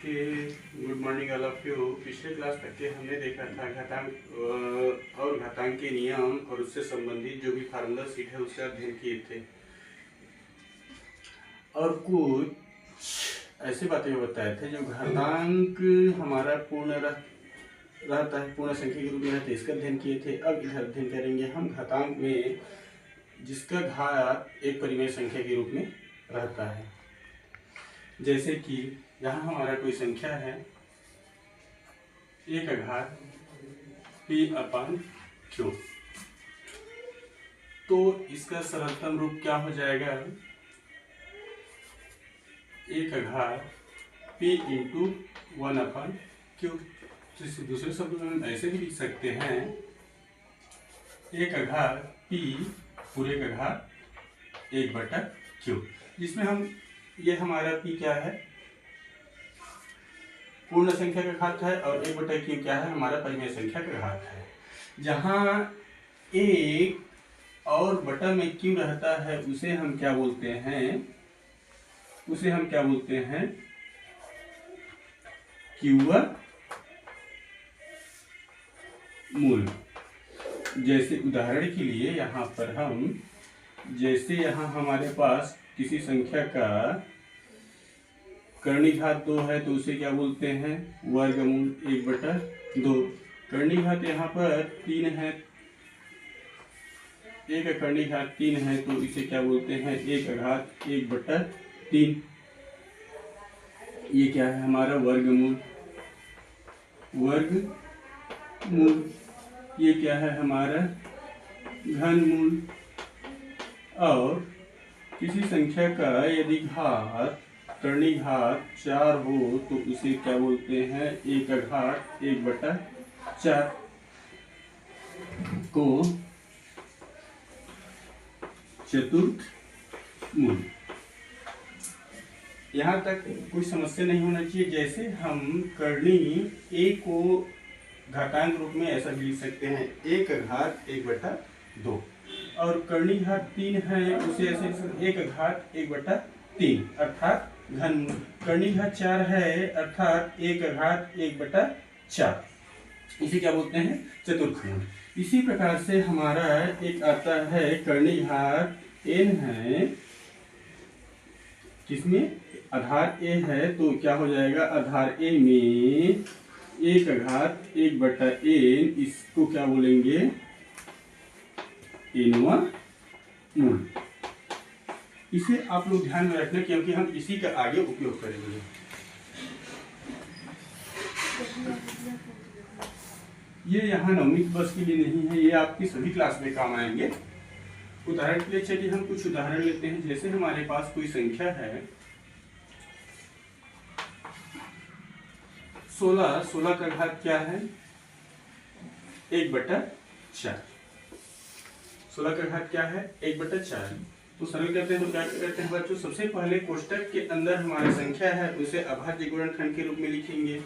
देखिए, good morning all of you. पिछले class तक के हमने देखा था घातांक और घातांक के नियम और उससे संबंधित जो भी फार्मूला सीट है उसका अध्ययन किए थे और कुछ ऐसी बातें बताए थे जो घातांक हमारा रहता है, पूर्ण संख्या के रूप में रहता है, इसका अध्ययन किए थे। अब इधर अध्ययन करेंगे हम घातांक में जिसका घात एक परिमेय संख्या के रूप में रहता है। जैसे कि यहाँ हमारा कोई संख्या है एक घात p/q, तो इसका सरलतम रूप क्या हो जाएगा? एक घात p × 1/q। दूसरे शब्दों में हम ऐसे भी लिख सकते हैं एक घात p पूरे का घात 1/q, जिसमें हम ये हमारा p क्या है? पूर्ण संख्या का घात है और 1/q क्या है? हमारा परिमेय संख्या का घात है। जहाँ एक और बटा में q रहता है उसे हम क्या बोलते हैं? q मूल। जैसे उदाहरण के लिए यहाँ पर यहाँ हमारे पास किसी संख्या का कर्णी घात 2 है तो उसे क्या बोलते हैं? वर्गमूल 1/2। कर्णी घात यहाँ पर 3 है, एक कर्णी घात 3 है तो इसे क्या बोलते हैं? 1 घात 1/3। ये क्या है? हमारा वर्गमूल। ये क्या है? हमारा घनमूल। और किसी संख्या का यदि घात कर्णी घात 4 हो तो उसे क्या बोलते हैं? 1 घात 1/4 को चतुर्थ मूल। यहाँ तक कोई समस्या नहीं होना चाहिए। जैसे हम कर्णी a को घातांक रूप में ऐसा भी लिख सकते हैं 1 घात 1/2, और कर्णी घात 3 है उसे ऐसे 1 घात 1/3 अर्थात घनमूल। कर्णी घात 4 है अर्थात 1 घात 1/4, इसे क्या बोलते हैं? चतुर्थमूल। इसी प्रकार से हमारा एक आता है कर्णी घात n है, जिसमें आधार a है तो क्या हो जाएगा? आधार a में 1 घात 1/n, इसको क्या बोलेंगे? nवां मूल। इसे आप लोग ध्यान में रखना क्योंकि हम इसी का आगे उपयोग करेंगे। ये यहाँ 9वीं वर्ष के लिए नहीं है, ये आपकी सभी क्लास में काम आएंगे। उदाहरण के लिए चलिए हम कुछ उदाहरण लेते हैं। जैसे हमारे पास कोई संख्या है 16 का घात क्या है? 1/4। 16 का घात क्या है? 1/4। तो सरल करते हैं तो क्या करते हैं बच्चों? सबसे पहले कोष्टक के अंदर हमारी संख्या है उसे अभाज्य गुणनखंड के रूप में लिखेंगे।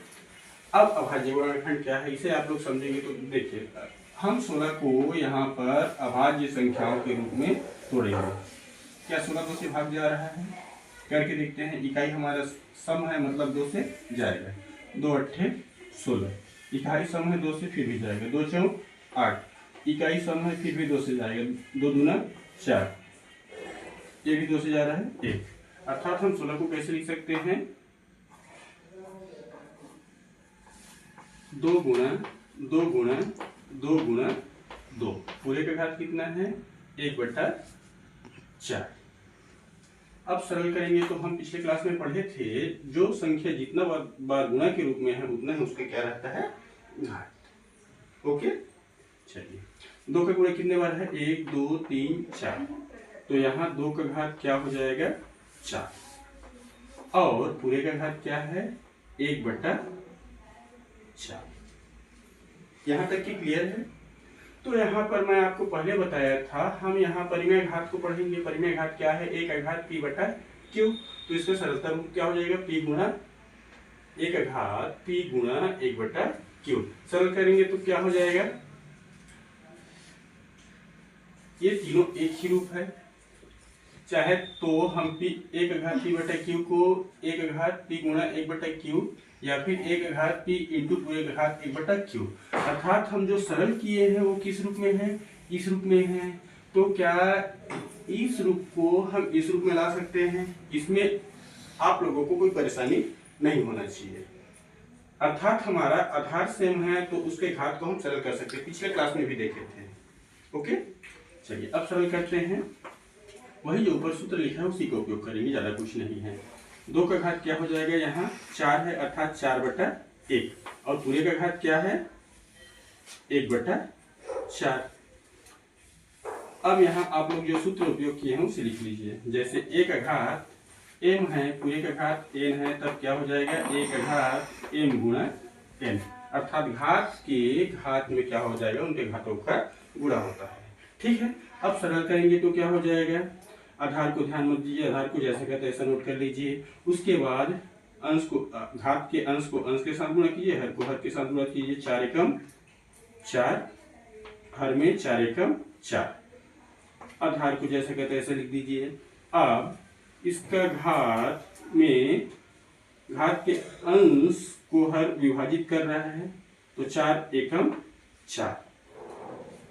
अब अभाज्य गुणनखंड क्या है इसे आप लोग समझेंगे। तो देखिए, हम 16 को यहाँ पर अभाज्य संख्याओं के रूप में तोड़ेंगे। क्या 16 2 से भाग जा रहा है? करके देखते हैं। इकाई हमारा सम है, मतलब 2 से जाएगा। 2 8 16। इकाई सम है 2 से, फिर भी जाएगा। 2 4 8। इकाई सम है फिर भी 2 से जाएगा। 2 दूना 4। ये भी 2 से जा रहा है 1। अर्थात हम 16 को कैसे लिख सकते हैं? 2 गुणा 2 गुणा 2 गुणा 2। पूरे का घात कितना है? 1/4। अब सरल करेंगे तो हम पिछले क्लास में पढ़े थे जो संख्या जितना बार गुणा के रूप में है उतना ही उसका क्या रहता है? घात। ओके, चलिए 2 का गुणा कितने बार है? 1 2 3 4। तो यहाँ 2 का घात क्या हो जाएगा? 4। और पूरे का घात क्या है? 1/4। यहाँ तक की क्लियर है? तो यहाँ पर मैं आपको पहले बताया था हम यहाँ परिमेय घात को पढ़ेंगे। परिमेय घात क्या है? 1 घात p/q। तो इसका सरलता रूप क्या हो जाएगा? p गुणा 1 घात p गुणा 1/q। सरल करेंगे तो क्या हो जाएगा? ये तीनों एक ही रूप है। चाहे तो हम पी एक घात पी बटा क्यू को एक घात पी गुणा एक बटा क्यू या फिर एक घात पी इंटू एक घात एक बटा क्यू, अर्थात हम जो सरल किए हैं वो किस रूप में है, इस रूप में है। तो क्या इस रूप को हम इस रूप में ला सकते हैं? इसमें आप लोगों को कोई परेशानी नहीं होना चाहिए। अर्थात हमारा आधार सेम है तो उसके घात को हम सरल कर सकते हैं, पिछले क्लास में भी देखे थे। ओके, चलिए अब सरल करते हैं। वही जो ऊपर सूत्र लिखा है उसी का उपयोग करेंगे, ज्यादा कुछ नहीं है। 2 का घात क्या हो जाएगा, यहाँ 4 है अर्थात 4 बटा 1, और पूरे का घात क्या है 1 बटा 4। अब यहाँ आप लोग जो सूत्र उपयोग किए हैं उसे लिख लीजिए। जैसे 1 का घात m है, पूरे का घात n है, तब क्या हो जाएगा 1 का घात m गुणा n, अर्थात घात के घात में क्या हो जाएगा, उनके घातों का गुणा होता है। ठीक है, अब सरल करेंगे तो क्या हो जाएगा, आधार को ध्यान मत दीजिए, आधार को जैसा कहते हैं ऐसा नोट कर लीजिए। उसके बाद अंश को, घात के अंश को अंश के साथ गुणा कीजिए, हर को हर के साथ गुणा कीजिए। 4 एकम 4, हर में 4 एकम 4, आधार को जैसा कहते हैं ऐसा लिख दीजिए। अब इसका घात में घात के अंश को हर विभाजित कर रहा है तो 4 एकम 4,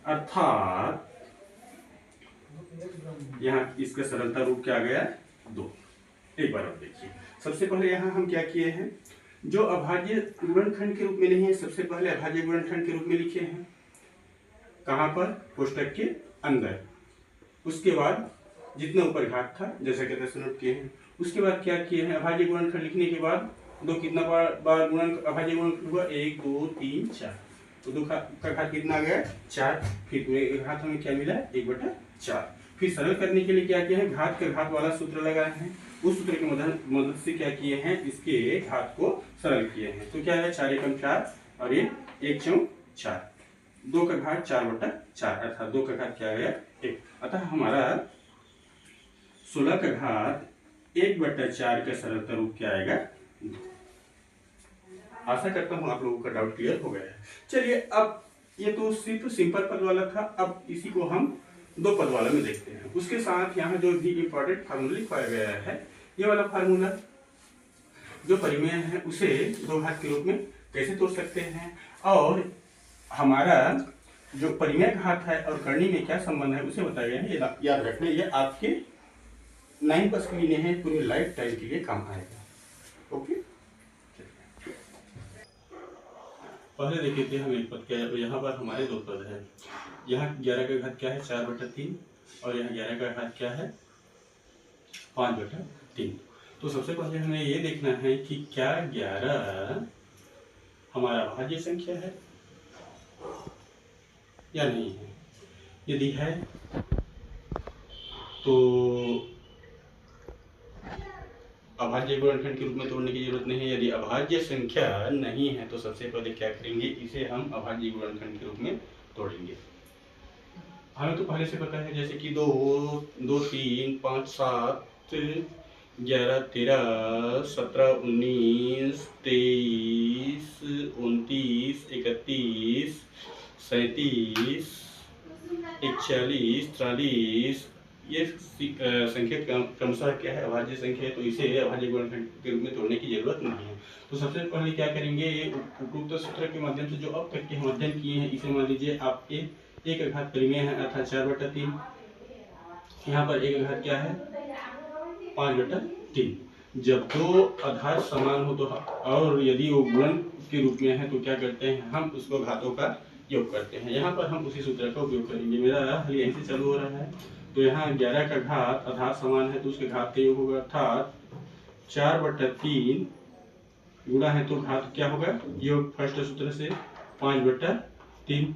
अर्थात यहाँ इसका सरलता रूप क्या आ गया 2। एक बार आप देखिए, सबसे पहले यहाँ हम क्या किए हैं, जो अभाज्य गुणनखंड के रूप में नहीं है सबसे पहले अभाज्य गुणनखंड के रूप में लिखे हैं। कहाँ पर, कोष्टक के अंदर। उसके बाद जितना ऊपर घात था जैसा कहते हैं नोट किए हैं। उसके बाद क्या किए हैं, अभाज्य गुणनखंड लिखने के बाद दो कितना बार गुणन अभाज्य गुणनखंड हुआ 1 2 3 4, तो 2 का घात कितना आ गया 4, फिर पूरे घात हमें क्या मिला 1 बटा 4। फिर सरल करने के लिए क्या किया है, घात का घात वाला सूत्र लगाए हैं, उस सूत्र की मदद से क्या किए हैं, इसके घात को सरल किए हैं। तो क्या है 4 एकम 4 और ये 1 चौक 4, 2 का घात 4 बटा 4, अर्थात 2 का घात क्या आया 1। अतः हमारा 16 का घात 1 बटा 4 का सरलता रूप क्या आएगा 2। आशा करता हूँ आप लोगों का डाउट क्लियर हो गया है। चलिए अब ये तो सिर्फ सिंपल पद वाला था, अब इसी को हम 2 पद वाला में देखते हैं। उसके साथ यहाँ जो भी इंपॉर्टेंट फार्मूला लिखवाया गया है, ये वाला फार्मूला जो परिमेय है उसे 2 घात के रूप में कैसे तोड़ सकते हैं, और हमारा जो परिमेय घात है और करनी में क्या संबंध है उसे बताया गया है। याद रखना, ये आपके 9 के लिए है, पूरी लाइफ टाइम के लिए काम आएगा। ओके, पहले देखे थे हम एक पद क्या है, यहाँ पर हमारे 2 पद है। यहाँ 11 का घात क्या है 4 बटा 3 और यहाँ 11 का घात क्या है 5 बटा 3। तो सबसे पहले हमें ये देखना है कि क्या 11 हमारा भाज्य संख्या है या नहीं है। यदि है तो अभाज्य गुणनखंड के रूप में तोड़ने की जरूरत नहीं है। यदि अभाज्य संख्या नहीं है तो सबसे पहले क्या करेंगे, इसे हम अभाज्य गुणनखंड के रूप में तोड़ेंगे। हमें तो पहले से पता है, जैसे कि 2 2 3 5 7 11 13 17 19 23 29 31 37 41 43, ये संख्या क्रमशः क्या है अभाज्य संख्या है, तो इसे अभाज्य गुणनखंड के रूप में तोड़ने की जरूरत नहीं है। तो सबसे पहले क्या करेंगे, ये उपरोक्त सूत्र के माध्यम से जो अब तक के हम अध्ययन किए हैं, इसे मान लीजिए आपके 1 घात परिमेय है अर्थात 4 बटा 3, यहाँ पर 1 घात क्या है 5 बटा 3। जब 2 आधार समान हो तो, और यदि वो गुणन के रूप में है तो क्या करते हैं, हम उसको घातों का योग करते हैं। यहाँ पर हम उसी सूत्र का उपयोग करेंगे। मेरा हल यहीं से चालू हो रहा है, तो यहाँ 11 का घात आधार समान है तो उसके घात का योग होगा, अर्थात 4 बटा 3 गुणा है तो घात क्या होगा योग फर्स्ट सूत्र से 5 बटा 3।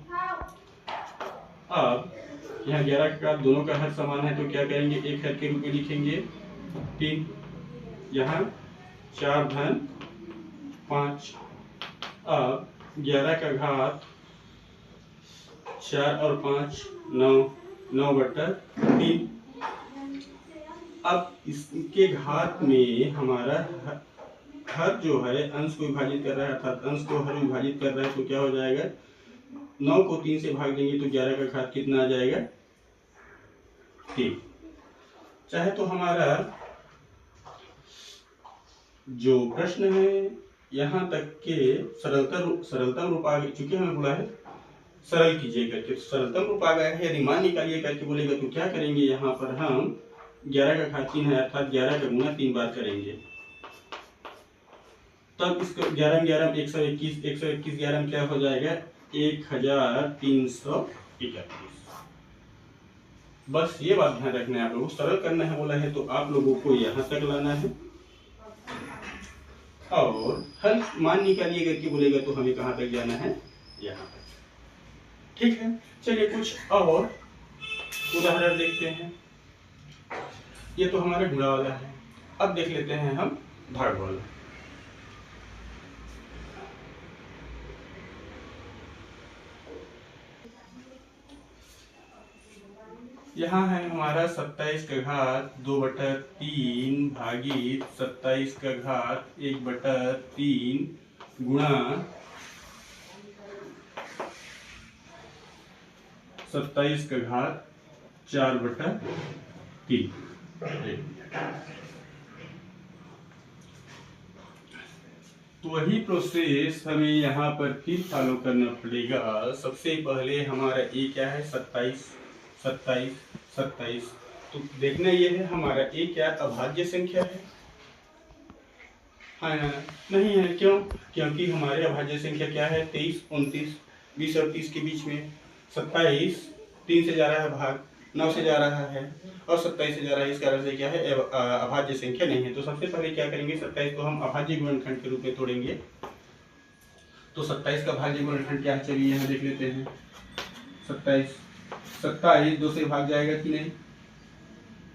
अब यहाँ 11 का दोनों का हर समान है तो क्या करेंगे, एक हर के रूप में लिखेंगे 3, यहाँ 4 धन 5। अब 11 का घात 4 और 5 9 बटा 3। अब इसके घात में हमारा हर जो है अंश को विभाजित कर रहा है, अर्थात अंश को हर विभाजित कर रहा है, तो क्या हो जाएगा 9 को 3 से भाग देंगे तो 11 का घात कितना आ जाएगा 3। चाहे तो हमारा जो प्रश्न है यहाँ तक के सरलतम रूप आ गया, चूंकि हमें बोला है सरल कीजिए करके, सरलतम रूप आ गया है। यदि मान निकालिए करके बोलेगा तो क्या करेंगे, यहाँ पर हम 11 का घात 3 है अर्थात 11 का गुणा 3 बार करेंगे, तब इसको 11 में 11 121 121 11 में क्या हो जाएगा 1331। बस ये बात ध्यान रखना है, आप लोगों को सरल करना है बोला है तो आप लोगों को यहाँ तक लाना है और हल मान निकालिए करके बोलेगा तो हमें कहाँ तक जाना है, यहाँ तक। ठीक है, चलिए कुछ और उदाहरण देखते हैं। ये तो हमारा गुणा वाला है, अब देख लेते हैं हम भाग वाला। यहाँ है हमारा 27 का घात 2/3 भागित 27 का घात 1/3 गुणा 27 का घात 4/3। तो वही प्रोसेस हमें यहाँ पर फिर फॉलो करना पड़ेगा। सबसे पहले हमारा ए क्या है 27 27 27, तो देखना ये है हमारा ए क्या अभाज्य संख्या है, हाँ नहीं है, क्यों, क्योंकि हमारे अभाज्य संख्या क्या है 23 29 20 और 30 के बीच में। 27 3 से जा रहा है भाग, 9 से जा रहा है और 27 से जा रहा है, इस कारण से क्या है अभाज्य संख्या नहीं है। तो सबसे पहले क्या करेंगे 27 को हम अभाज्य गुणनखंड के रूप में तोड़ेंगे। तो 27 का भाज्य गुणनखंड क्या है, चलिए यहाँ देख लेते हैं। 27 2 से भाग जाएगा कि नहीं,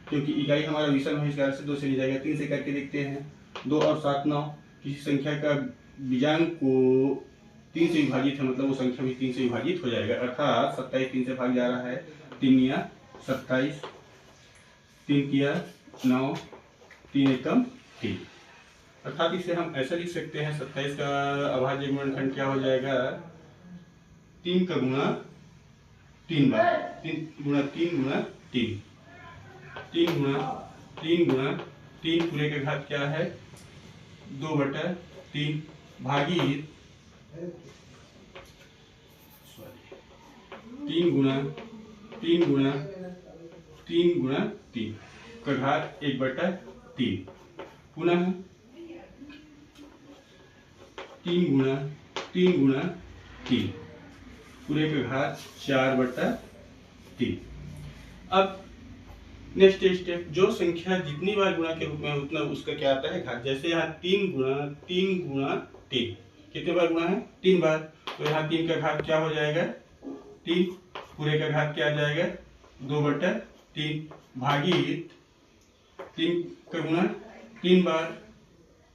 क्योंकि इकाई हमारा विषम है, इस कारण से 2 से नहीं जाएगा। 3 से करके देखते हैं, 2 और 7 9, किसी संख्या का बीजांक को 3 से विभाजित है मतलब वो संख्या भी 3 से विभाजित हो जाएगा, अर्थात 27 3 से भाग जा रहा है, 3 या 27, 3 किया 9, 3 एकम 3, अर्थात इसे हम ऐसा लिख सकते हैं 27 का अभाज्य गुणनखंड क्या हो जाएगा 3 का गुणा 3 बार, 3 गुणा 3 गुणा 3, 3 गुणा 3 गुणा 3 पूरे का घात क्या है 2/3 भागित 3 गुणा 3 गुणा 3 गुणा 3 का घात 1/3, पुनः 3 गुणा 3 गुणा 3 पूरे का घात 4/3। अब नेक्स्ट स्टेप, जो संख्या जितनी बार गुणा के रूप में उतना उसका क्या आता है घात। जैसे यहाँ 3 गुणा 3 कितने बार गुणा है 3 बार, तो यहाँ 3 का घात क्या हो जाएगा 3, पूरे का घात क्या आ जाएगा 2/3 भागित 3 का गुणा 3 बार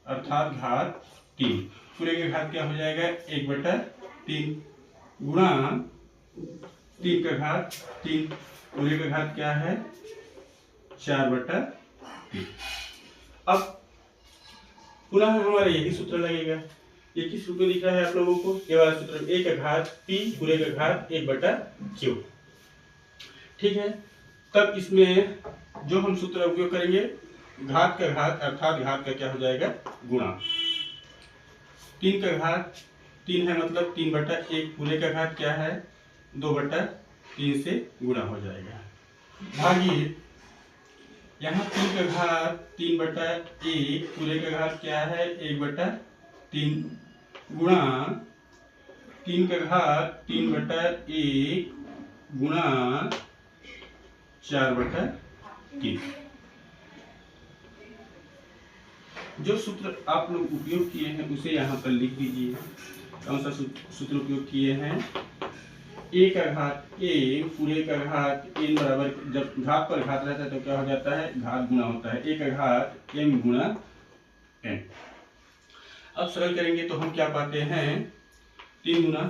अर्थात घात 3, पूरे का घात क्या हो जाएगा 1/3 गुणा 3 का घात 3, पूरे का घात क्या है 4/3। अब पुनः हमारा यही सूत्र लगेगा, ये किस रूप में दिख रहा है आप लोगों को, ये वाला सूत्र a का घात p पूरे का घात 1/q। ठीक है, तब इसमें जो हम सूत्र उपयोग करेंगे घात का घात अर्थात घात का क्या हो जाएगा गुणा, 3 का घात 3 है मतलब 3/1, पूरे का घात क्या है 2/3 से गुणा हो जाएगा, भागित यहाँ 3 का घात 3/1, पूरे का घात क्या है 1/3 गुणा 3 का घात 3/1 गुणा 4/3। जो सूत्र आप लोग उपयोग किए हैं उसे यहाँ पर लिख दीजिए। कौन सा सूत्र उपयोग किए हैं, a का घात a पूरे का घात n बराबर, जब घात पर घात रहता है तो क्या हो जाता है घात गुणा होता है, a का घात m गुणा n। अब सरल करेंगे तो हम क्या पाते हैं 3 गुना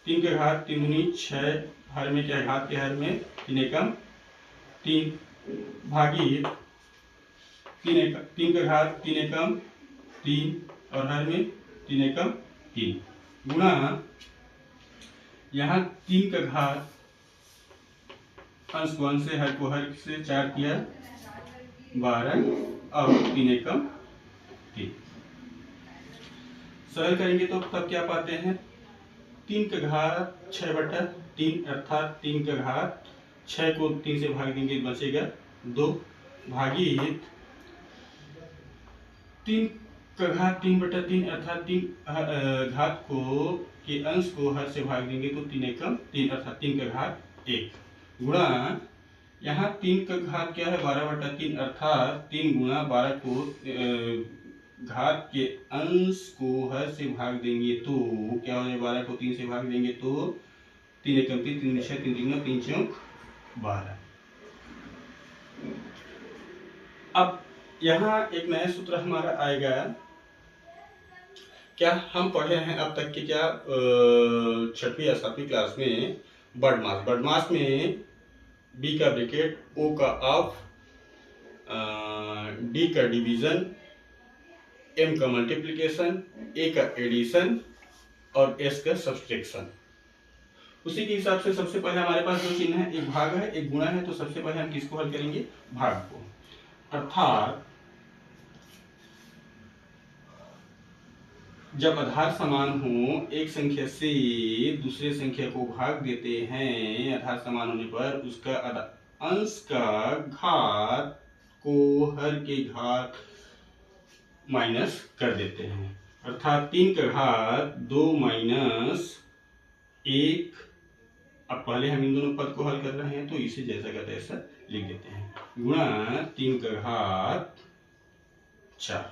3 का घात 3 दूनी 6, हर में क्या घात के हर में 3 एकम 3 भागित 3 का घात 3 एकम 3 और हर में 3 एकम 3 गुणा यहाँ 3 का घात अंश को अंश से हर को हर से 4 किया 12 और 3 एकम 3। सरल करेंगे तो तब क्या पाते हैं, 3 का घात 6/3 अर्थात 3 का घात 6 को 3 से भाग देंगे बचेगा 2 भागित 3 का घात 3/3 अर्थात 3 घात को के अंश को हर से भाग देंगे तो 3 एकम 3 अर्थात 3 का घात 1 गुणा यहाँ 3 का घात क्या है 12/3 अर्थात 3 गुणा 12 को घात के अंश को हर से भाग देंगे तो क्या हो जाएगा, 12 को 3 से भाग देंगे तो 3 एकम 3 3 6 3 3 3 चौक 12। अब यहाँ एक नया सूत्र हमारा आएगा, क्या हम पढ़े हैं अब तक के क्या 6वीं या 7वीं क्लास में बर्डमास में बी का ब्रैकेट, ओ का ऑफ, डी का डिवीजन, एम का मल्टीप्लिकेशन, ए का एडिशन और एस का सब्सट्रैक्शन। उसी के हिसाब से सबसे पहले हमारे पास दो चिन्ह है, एक भाग है एक गुणा है, तो सबसे पहले हम किसको हल करेंगे, भाग को। अर्थात जब आधार समान हो, एक संख्या से दूसरे संख्या को भाग देते हैं, आधार समान होने पर उसका अंश का घात को हर के घात माइनस कर देते हैं। अर्थात 3 का घात 2 माइनस 1। अब पहले हम इन दोनों पद को हल कर रहे हैं तो इसे जैसा का तैसा लिख देते हैं, गुणा 3 का घात 4।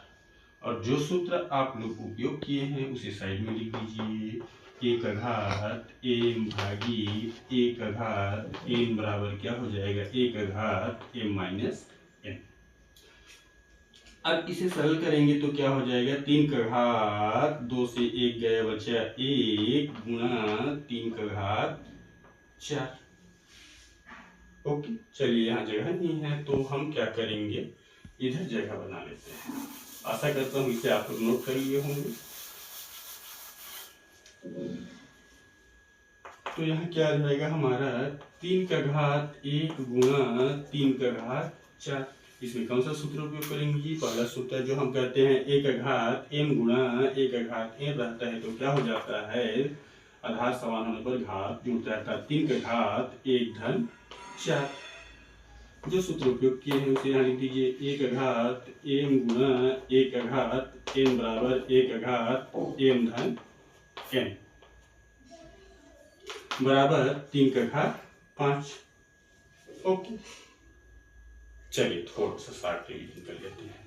और जो सूत्र आप लोग उपयोग किए हैं उसे साइड में लिख दीजिए, a का घात m भागी a का घात m बराबर क्या हो जाएगा, a का घात m माइनस n। अब इसे सरल करेंगे तो क्या हो जाएगा, 3 का घात 2 से 1 गया बचा 1 गुणा 3 का घात 4। ओके, चलिए यहाँ जगह नहीं है तो हम क्या करेंगे, इधर जगह बना लेते हैं। आशा करता हूँ इसे आप लोग नोट कर लिए होंगे। तो यहाँ क्या आ जाएगा हमारा, 3 का घात 1 गुणा 3 का घात 4। इसमें कौन सा सूत्र उपयोग करेंगे, पहला सूत्र जो हम कहते हैं a का घात m गुणा a का घात n रहता है तो क्या हो जाता है, आधार समान होने पर घात जुड़ता है, 3 का घात 1 धन 4। जो सूत्र उपयोग किए हैं उसे यहाँ लिख दीजिए, a का घात m गुणा a का घात n बराबर a का घात m धन n बराबर 3 का घात 5। ओके, चलिए थोड़ा सा शॉर्ट रिवीजन कर लेते हैं।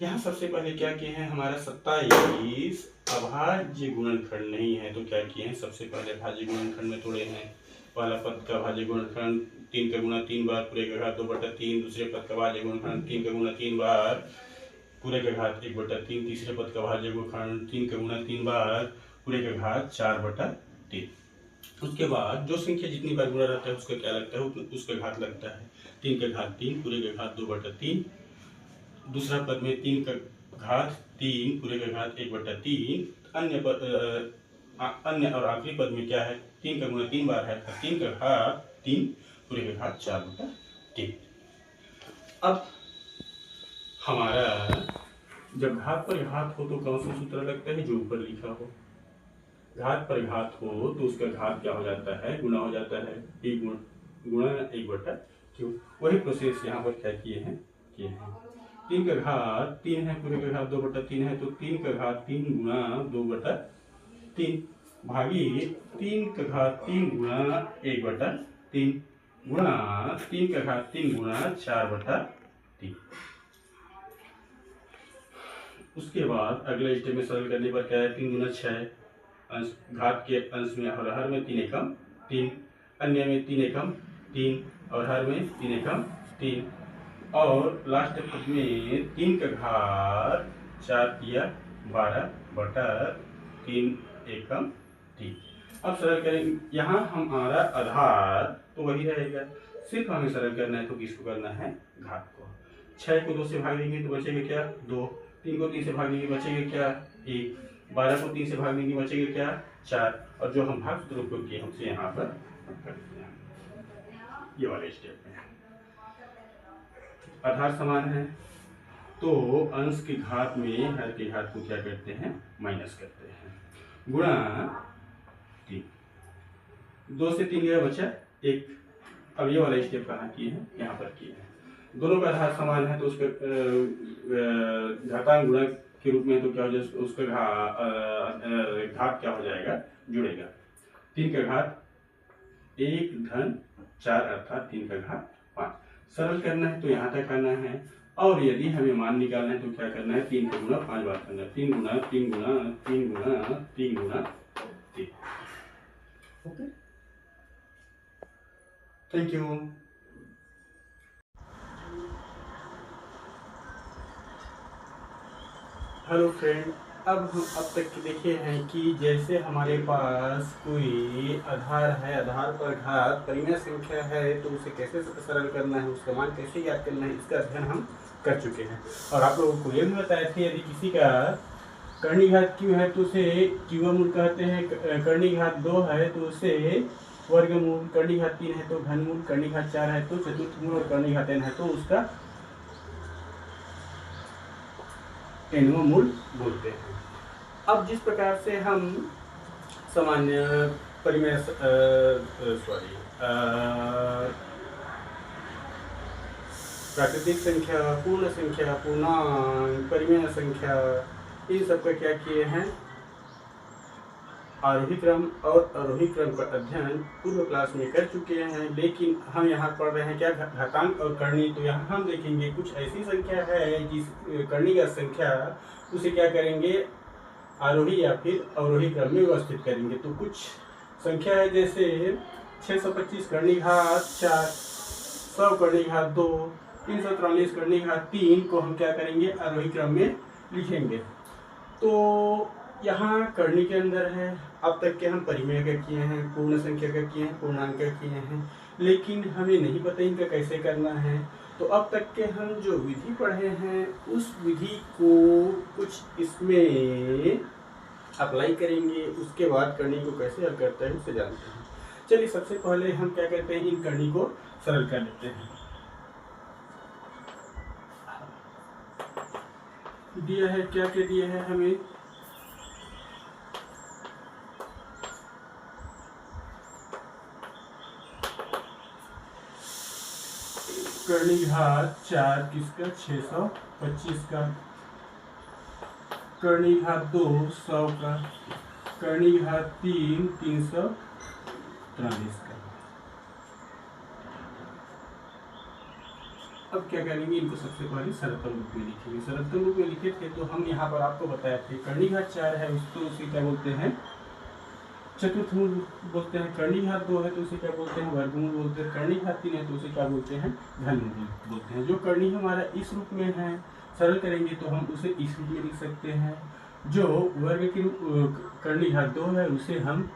यहाँ सबसे पहले क्या किए हैं, हमारा 27 अभाज्य गुणनखंड नहीं है तो क्या किए हैं, सबसे पहले अभाज्य गुणनखंड में तोड़े हैं। पहला पद का अभाज्य गुणनखंड 3 का गुणा 3 बार पूरे का घात 2/3, दूसरे पद का अभाज्य गुणनखंड 3 का गुणा 3 बार पूरे का घात 1/3, तीसरे पद का अभाज्य गुणनखंड 3 का गुणा 3 बार पूरे का घात 4/3। उसके बाद जो संख्या जितनी बार गुणा रहता है उसका क्या लगता है, उसका घात लगता है। 3 का घात 3 पूरे का घात 2/3, दूसरा पद में 3 का घात 3 पूरे का घात 1/3, अन्य और आखिरी पद में क्या है, 3 का गुणा 3 बार है, 3 का घात 3 पूरे का घात 4/3। अब हमारा जब घात पर घात हो तो कौन सा सूत्र लगता है, जो ऊपर लिखा हो। घात पर घात हो तो उसका घात क्या हो जाता है, गुणा हो जाता है, p गुणा 1/q। वही प्रोसेस यहाँ पर क्या किए हैं 3 का घात 3 है पूरे का घात 2/3 है तो 3 का घात 3 गुणा 2/3 भागी 3 का घात 3 गुणा 1/3 गुणा 3 का घात 3 गुणा 4/3। उसके बाद अगले स्टेप में सरल करने पर क्या है, 3 गुना 6, घात के अंश में और हर में 3 एकम 3, अन्य में 3 एकम 3 और हर में 3 एकम 3 और लास्ट पद में 3 का घात 4 किया 12/3 एकम 3। अब सरल करेंगे, यहाँ हमारा आधार तो वही रहेगा, सिर्फ हमें सरल करना है तो किसको करना है, घात को। 6 को 2 से भाग देंगे तो बचेगा क्या 2, 3 को 3 से भाग देंगे बचेगा क्या 1, 12 को 3 से भाग देंगे बचेगा क्या 4। और जो हम भाग सूत्र उपयोग किए उसे यहाँ पर कर दिया, ये वाले स्टेप में। आधार समान है तो अंश की घात में हर की घात को क्या करते हैं, माइनस करते हैं, गुणा 3। 2 से 3 गया, बचा 1। अब ये वाला स्टेप कहाँ किए हैं, यहाँ पर किए हैं। दोनों का आधार समान है तो उसका घातांक गुणक के रूप में तो क्या हो जाएगा, उसका घात क्या हो जाएगा, जुड़ेगा। 3 का घात 1 धन 4 अर्थात 3 का घात 5। सरल करना है तो यहाँ तक करना है, और यदि हमें मान निकालना है तो क्या करना है, 3 को गुणा 5 बार करना है। 3 गुणा 3 गुणा 3 गुणा 3 गुणा 3। Okay, thank you. Hello friend, अब हम अब तक देखे हैं कि जैसे हमारे पास कोई आधार है, आधार पर घात परिमेय संख्या है तो उसे कैसे सरल करना है, उसका मान कैसे याद करना है, इसका अध्ययन हम कर चुके हैं। और आप लोगों को ये भी बताए थे यदि किसी का कर्णी घात q है तो उसे क्यूमूल कहते हैं, कर्णी घात 2 है तो उसे वर्गमूल, कर्णी घात 3 है तो घनमूल, कर्णी घात 4 है तो चतुर्थमूल और कर्णी घात n है तो उसका nवां मूल बोलते हैं। अब जिस प्रकार से हम सामान्य परिमेय प्राकृतिक संख्या, पूर्ण संख्या, पूर्णांक, परिमेय संख्या, इन सब का क्या किए हैं, आरोही क्रम और अवरोही क्रम का अध्ययन पूर्व क्लास में कर चुके हैं। लेकिन हम यहाँ पढ़ रहे हैं क्या, घातांक और कर्णी। तो यहाँ हम देखेंगे कुछ ऐसी संख्या है जिस कर्णी का संख्या उसे क्या करेंगे, आरोही या फिर अवरोही क्रम में व्यवस्थित करेंगे। तो कुछ संख्या है जैसे 625 कर्णी घात 4, 100 कर्णी घात 2, 343 कर्णी घात 3 को हम क्या करेंगे, आरोही क्रम में लिखेंगे। तो यहाँ कर्णी के अंदर है। अब तक के हम परिमेय का किए हैं, पूर्ण संख्या का किए हैं, पूर्णांक का किए हैं, लेकिन हमें नहीं पता इनका कैसे करना है। तो अब तक के हम जो विधि पढ़े हैं उस विधि को कुछ इसमें अप्लाई करेंगे, उसके बाद कर्णी को कैसे हल करते हैं उसे जानते हैं। चलिए सबसे पहले हम क्या करते हैं, इन कर्णी को सरल कर लेते हैं। दिया है क्या क्या दिया है हमें, कर्णी घात 4 किसका, 625 का, कर्णी घात 2 100 का, कर्णी घात 3 343 का। अब क्या करेंगे, इनको सबसे पहले सरलतम रूप में लिखेंगे। सरलतम रूप में लिखे थे तो हम यहाँ पर आपको बताए थे कर्णी घात 4 है उसको उसे क्या बोलते हैं, चतुर्थमूल बोलते हैं। कर्णी घात 2 है तो उसे क्या बोलते हैं, वर्गमूल बोलते हैं। कर्णी घात 3 है तो उसे क्या बोलते हैं, घनमूल बोलते हैं। जो कर्णी हमारा इस रूप में है, सरल करेंगे तो हम उसे इस रूप में लिख सकते हैं। जो वर्ग की कर्णी घात 2 है उसे हम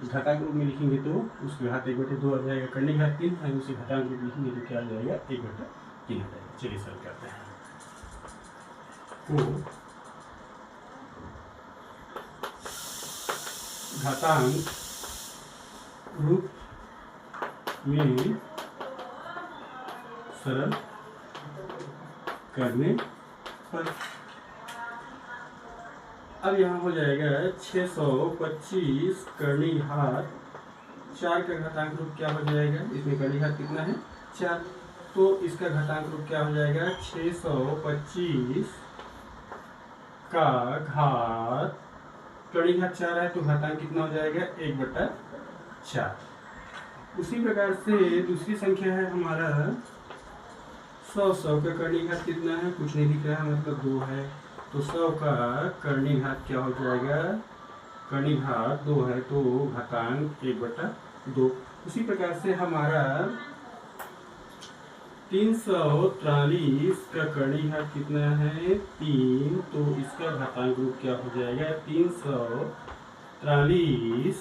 घातांक रूप में लिखेंगे तो उसके घात 1/2 आ जाएगा। कर्णी घात 3 है उसे घातांक रूप लिखेंगे तो क्या आ जाएगा, 1/3 आ जाएगा। चलिए सरल करते हैं। तो घातांक रूप में सरल करने पर अब यहाँ हो जाएगा 625 कर्णी घात 4 का घातांक रूप क्या हो जाएगा, इसमें कर्णी घात कितना है, 4, तो इसका घातांक रूप क्या हो जाएगा, 625 का घात कर्णी घात 4 है तो घातांक कितना हो जाएगा, 1/4। उसी प्रकार से दूसरी संख्या है हमारा 100 का कर्णी घात कितना है, कुछ नहीं दिख रहा है, मतलब 2 है। तो 100 का कर्णी घात क्या हो जाएगा, कर्णी घात 2 है तो घातांक 1/2। उसी प्रकार से हमारा 343 का कर्णी घात कितना है, 3, तो इसका घातांक रूप क्या हो जाएगा, 343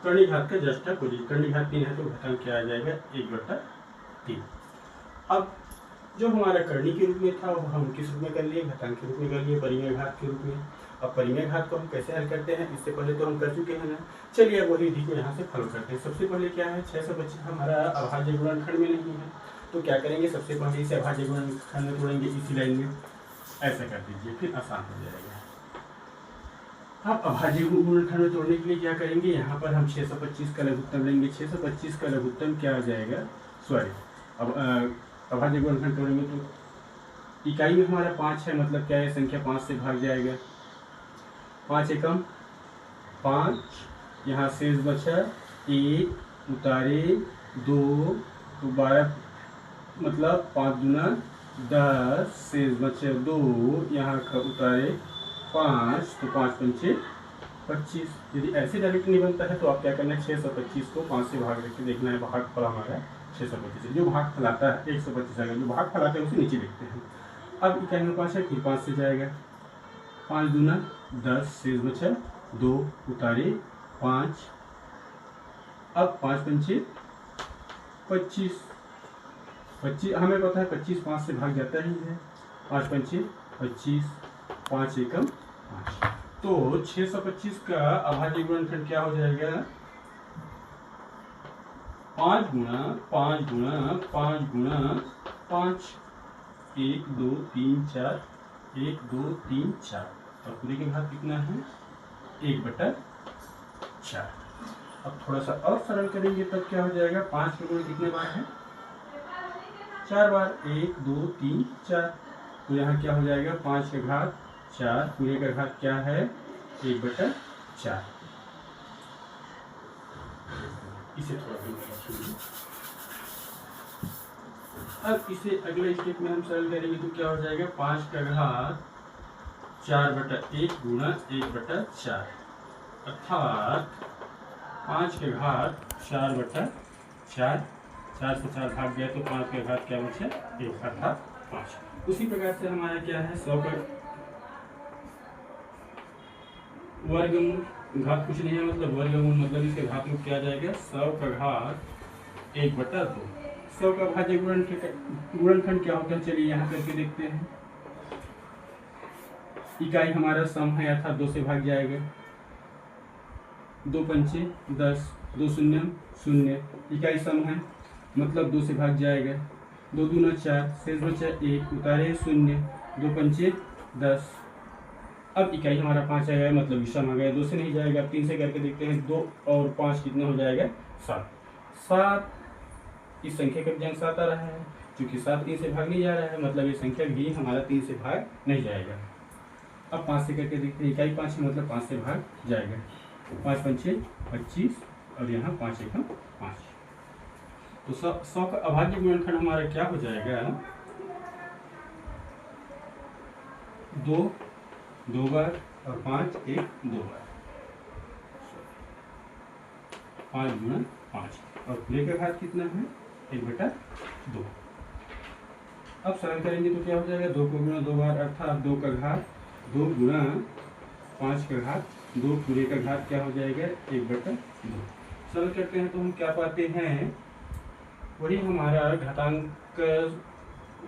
कर्णी घात का जस्ट अपोजिट, कर्णी घात 3 है तो घातांक क्या आ जाएगा, 1/3। अब जो हमारा कर्णी के रूप में था वो हम किस रूप में कर लिए, घातांक के रूप में कर लिए, परिमेय घात के रूप में। अब परिमेय घात को हम कैसे हल करते हैं, इससे पहले तो हम कर चुके हैं ना। चलिए अब वही विधि को यहाँ से फॉलो करते हैं। सबसे पहले क्या है, 625 हमारा अभाज्य गुणनखंड में नहीं है तो क्या करेंगे, सबसे पहले इसे अभाज्य गुणनखंड में तोड़ेंगे इसी लाइन में, ऐसा कर दीजिए, फिर आसान हो जाएगा। अब अभाज्य गुणनखंड में तोड़ने के लिए क्या करेंगे, यहाँ पर हम 625 का लघुत्तम लेंगे। 625 का लघुत्तम क्या आ जाएगा, सॉरी, अब अभाज्य गुणनखंड तोड़ेंगे तो इकाई में हमारा 5 है, मतलब क्या है, संख्या 5 से भाग जाएगा। 5 एकम 5, यहाँ शेष बचा 1, उतारे 2, तो 12, मतलब 5 दूना 10, शेष बचे 2, यहाँ उतारे 5, तो 5 पंचे 25। यदि ऐसे डायरेक्ट नहीं बनता है तो आप क्या करना है, 625 को 5 से भाग करके देखना है, भाग फल हमारा 625। जो भाग फलाता है 125 आएगा, जो भाग फलाता है उसे नीचे लिखते हैं। अब इकाई में 5 है, फिर 5 से जाएगा, 5 दूना 10, शेष बचा 2, उतारे 5, अब 5 पंचे 25। 25 हमें पता है 25 5 से भाग जाता ही है, 5 पंचे 25, 5 एकम 5। तो 625 का अभाज्य गुणनखंड क्या हो जाएगा, 5 गुणा 5 गुणा 5 गुणा 5, 1 2 3 4, 1 2 3 4, और पूरे के भाग कितना है, 1/4। अब थोड़ा सा और सरल करेंगे तब क्या हो जाएगा, 5 के गुण कितने बार है, 4 बार, 1 2 3 4, तो यहाँ क्या हो जाएगा, 5 का घात 4, पूरे का घात क्या है, 1/4। इसे थोड़ा रखिए। अब इसे अगले स्टेप में हम सरल करेंगे तो क्या हो जाएगा, 5 का घात 4/1 गुणा 1/4, अर्थात 5 के घात 4/4, 4 से 4 भाग गया तो 5 के घात क्या बचे, 1, अर्थात 5। उसी प्रकार से हमारा क्या है, 100 का वर्गमूल, घात कुछ नहीं है, मतलब वर्गमूल, मतलब इसके घात में क्या जाएगा, 100 का घात 1/2। 100 का अभाज्य गुणनखंड क्या होता है, चलिए यहाँ करके देखते हैं। इकाई हमारा सम है, अर्थात 2 से भाग जाएगा, 2 पंचे 10, 2 शून्य 0, इकाई सम है, मतलब 2 से भाग जाएगा, 2 दूना 4, शेष बचा 1, उतारे 0, 2 पंचे 10। अब इकाई हमारा 5 आएगा, मतलब विषम आ गया, 2 से नहीं जाएगा। 3 से करके देखते हैं, 2 और 5 कितना हो जाएगा, 7। 7, इस संख्या का अंक 7 आ रहा है, क्योंकि 7 3 से भाग नहीं जा रहा है, मतलब ये संख्या भी हमारा 3 से भाग नहीं जाएगा। अब 5 से करके देखते हैं, इकाई 5 है, मतलब 5 से भाग जाएगा, 5 पंचे 25, और यहाँ 5 एकम 5। तो 100 का अभाज्य गुणनखंड हमारा क्या हो जाएगा, 2 2 बार, और 5 1 2 बार, 5 गुणा 5, और पूरे का घात कितना है, 1/2। अब सरल करेंगे तो क्या हो जाएगा, 2 को गुणा 2 बार, अर्थात 2 का घात 2 गुणा 5 का घात 2, पूरे का घात क्या हो जाएगा, 1/2। सरल करते हैं तो हम क्या पाते हैं, वही हमारा घातांक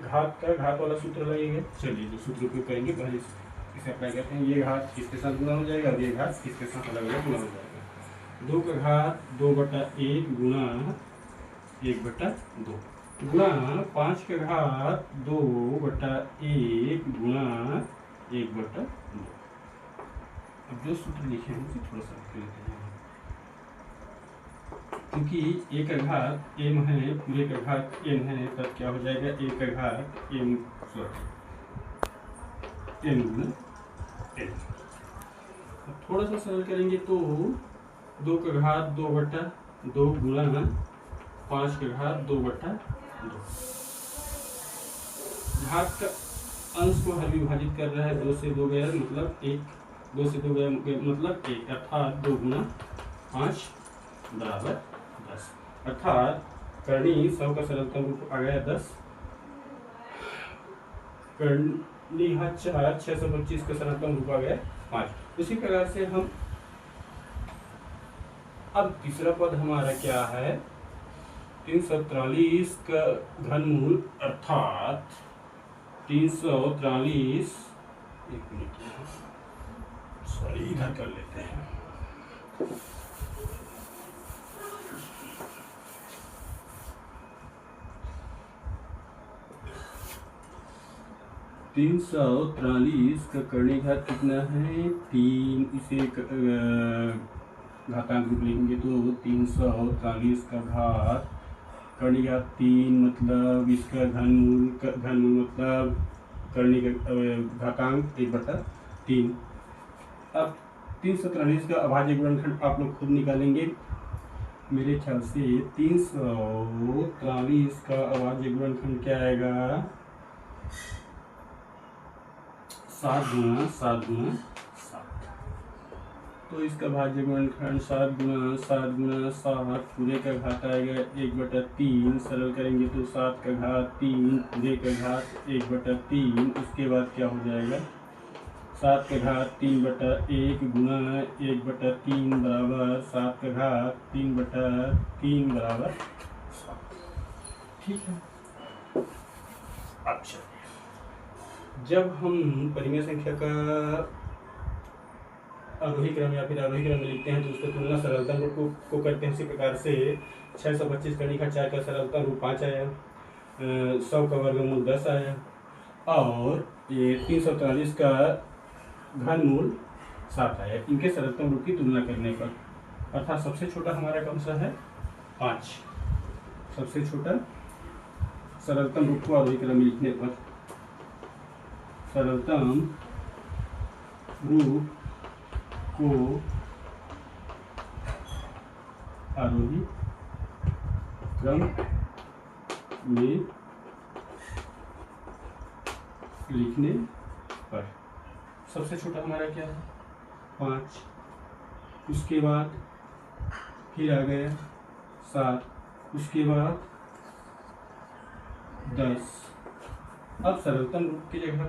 घात का घात वाला सूत्र लगेगा। चलिए जो सूत्र उपयोग करेंगे पहले इसे अप्लाई करते हैं। ये घात इसके साथ गुणा हो जाएगा और ये घात इसके साथ अलग अलग गुणा हो जाएगा। 2 का घात 2/1 गुणा 1/2 गुणा 5 का घात 2/1 गुणा 1/2। अब जो सूत्र लिखे हैं उसे थोड़ा सा लिख लेते हैं, क्योंकि a का घात m है, पूरे का घात n है, तब क्या हो जाएगा, a का घात m गुना n। थोड़ा सा सरल करेंगे तो 2 का घात 2/2 गुणा 5 का घात 2/2। घात का अंश को हर विभाजित कर रहा है, 2 से 2 गया मतलब 1, 2 से 2 गया मतलब 1, अर्थात 2 गुना 5 बराबर 10, अर्थात करनी 100 का सरलतम रूप आ गया 10, करनी 4 625 का सरलतम रूप आ गया 5। उसी प्रकार से हम अब तीसरा पद हमारा क्या है, 343 का घनमूल, अर्थात 343, एक मिनट सॉरी इधर कर लेते हैं, 343 का कर्ण घात कितना है 3, इसे घातांक रूप लिखेंगे तो 343 का घात कर्ण घात 3 मतलब इसका घनमूल मतलब कर्ण का घातांक 1/3। अब 343 का अभाज्य गुणनखंड आप लोग खुद निकालेंगे। मेरे ख्याल से 343 का अभाज्य गुणनखंड क्या आएगा 7 गुना 7 गुना 7। तो इसका भाज्य गुणनखंड 7 गुना 7 गुना 7 पूरे का घात आएगा 1/3। सरल करेंगे तो 7 का घात 3 पूरे का घात 1/3। उसके बाद क्या हो जाएगा 7 का घात 3/1 गुना 1/3 बराबर 7 का घात 3/3 बराबर 7। ठीक है। अच्छा, जब हम परिमेय संख्या का आरोही क्रम या फिर आरोही क्रम में लिखते हैं तो उसका तुलना सरलतम रूप को करते हैं। इसी प्रकार से 625 कर्ण घात 4 का सरलतम रूप 5 आया, 100 का वर्गमूल 10 आया और ये 343 का घनमूल 7 आया। इनके सरलतम रूप की तुलना करने पर अर्थात सबसे छोटा हमारा कौन सा है 5। सबसे छोटा सरलतम रूप को आरोही क्रम में लिखने पर सरलतम रूप को आरोही क्रम में लिखने पर सबसे छोटा हमारा क्या है 5, उसके बाद फिर आ गया 7, उसके बाद 10। अब सरलतम रूप की जगह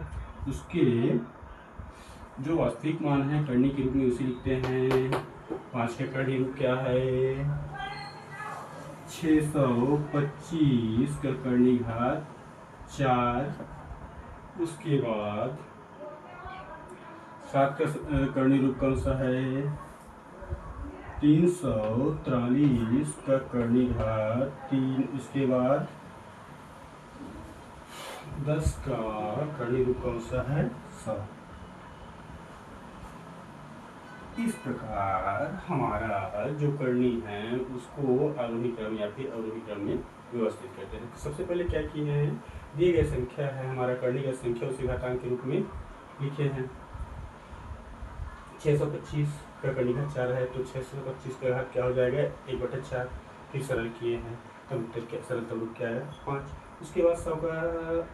उसके जो वास्तविक मान है कर्ण के रूप में उसे लिखते हैं। 5 का कर्ण रूप क्या है 625 का कर्ण घात 4। उसके बाद 7 का कर्ण रूप कौन सा है 343 का कर्ण घात 3। उसके बाद 10 का कर्ण रूप कौन सा है 100। इस प्रकार हमारा जो करनी है उसको आरोही क्रम या फिर अवरोही क्रम में व्यवस्थित करते हैं। सबसे पहले क्या किए हैं दिए गए संख्या है हमारा करनी का संख्या उसे घातांक के रूप में लिखे हैं। 625 का कर्ण घात 4 है तो 625 का घात क्या हो जाएगा 1/4। फिर सरल किए हैं तब उत्तर क्या सरलतम रूप क्या है 5। उसके बाद 100 का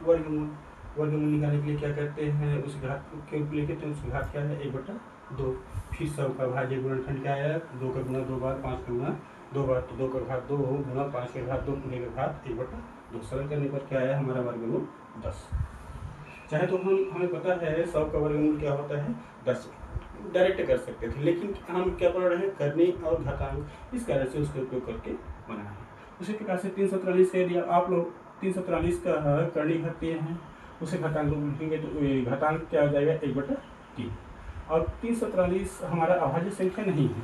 वर्गमूल निकालने के लिए क्या करते हैं उस घात के रूप लेके तो उसका घात क्या है 1/2। फिर 100 का भाज्य गुणनखंड क्या है 2 का गुना 2 बार 5 का गुना 2 बार तो 2 का घात 2 गुना 5 का घात 2 पूरे का घात 1/2। सरल करने पर क्या आया हमारा वर्गमूल 10। चाहे तो हमें पता है 100 का वर्गमूल क्या होता है 10 डायरेक्ट कर सकते थे, लेकिन हम क्या पढ़ रहे हैं करनी और घातांक, इस कारण से उसका उपयोग करके बना है। उसी प्रकार से 343 से यदि आप लोग 343 का करनी घात हैं उसे घातांक रूप लिखेंगे तो घातांक क्या हो जाएगा 1/3। और 343 हमारा अभाज्य संख्या नहीं है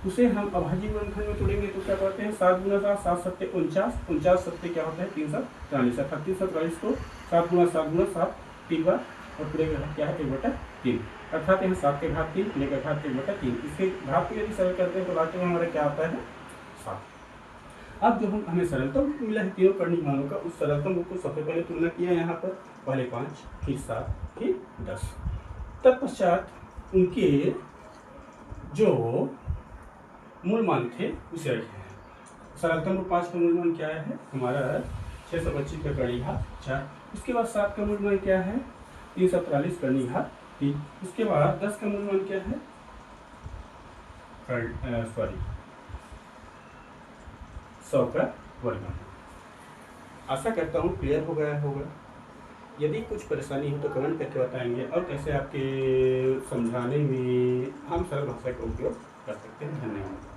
उसे हम अभाज्य गुणनखंड में तोड़ेंगे तो क्या करते हैं 7 गुना 7 7 सत्ते 49 49 सत्ते क्या होता है 343 अर्थात 343 को 7 गुना 7 3 बार और पूरे का घात क्या है 1/3 अर्थात यहाँ 7 के घात 3 पूरे का घात 1/3। इसके घात को यदि सरल करते हैं तो लास्ट में हमारा क्या आता है 7। अब जो हमें सरलतम मिला है तीनों कर्ण मानों का उस सरलतम रूप को सबसे पहले तुलना किया यहाँ पर पहले 5 फिर 7 फिर 10। तत्पश्चात उनके जो मूल मान थे उसे रखे हैं। सरलतम रूप 5 का मूल मान क्या है हमारा 625 का कर्ण घात 4। उसके बाद 7 का मूल मान क्या है 343 कर्ण घात 3। उसके बाद 10 का मूल मान क्या है 100 का वर्गमूल। आशा करता हूँ क्लियर हो गया होगा। यदि कुछ परेशानी हो तो कमेंट करके बताएंगे और कैसे आपके समझाने में हम सरल भाषा का उपयोग कर सकते हैं। धन्यवाद।